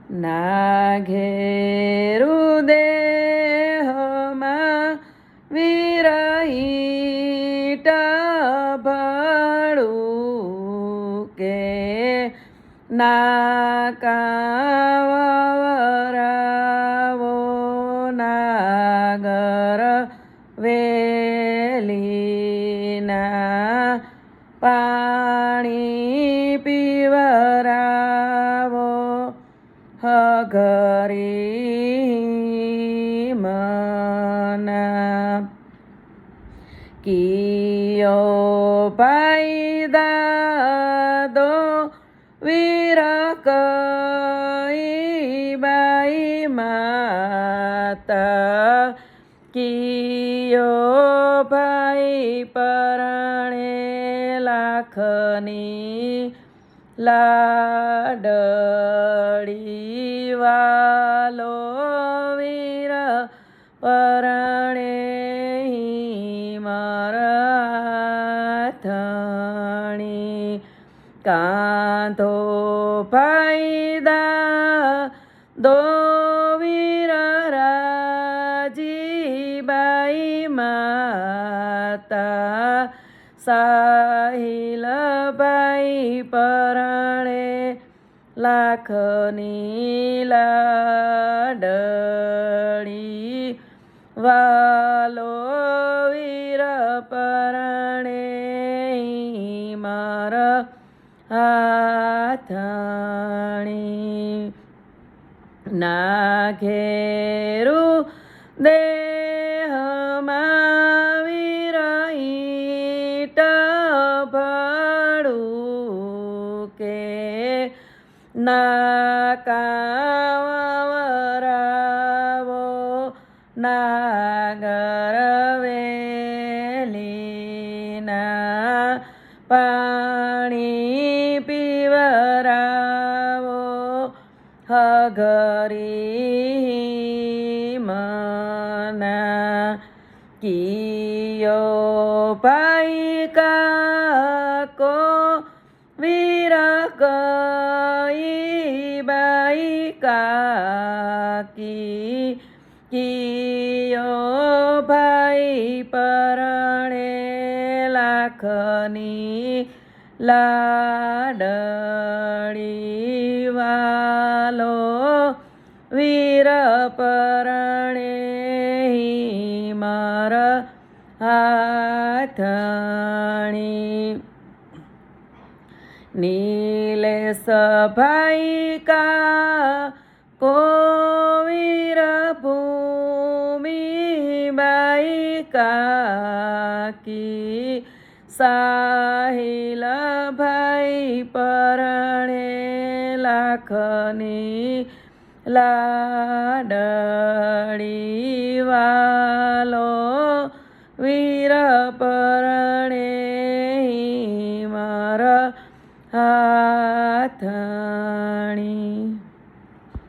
ના ઘેરું દેહમાં વિરહિત ભળું કે ના કાવરાવો નાગર વેલીના પાણી પીવરાવો હઘરી મના કિયો પાયદાદો વીર કઈ બાઈ માતા કિયો ભાઈ પરણે લાખની લાડળી વાલો વીર પરણે મરથણી કાંધો ફાયદા દો વીર રાજીબાઈ માતા સાહિલભાઈ પરણે લાખની લાડળી વાલો વીર પરણે મર હાથણી ના ઘેરું દેહમાં વિરહિત ભળું કે ના કાવરાવો નાગર વેલીના પાણી પીવરાવો હઘરી મના કિયો ભાઈ કાકો વીર કઈ બાઈ કાકી કિયો ભાઈ પરણે લાખની લાડળી વાલો વીર પરણે મર હાથણી નીલેશ ભાઈ કા કોવીર ભૂમિ બાઈ કાકી સાહિલ ભાઈ પરણે લાખની લાડળી વાલો વીર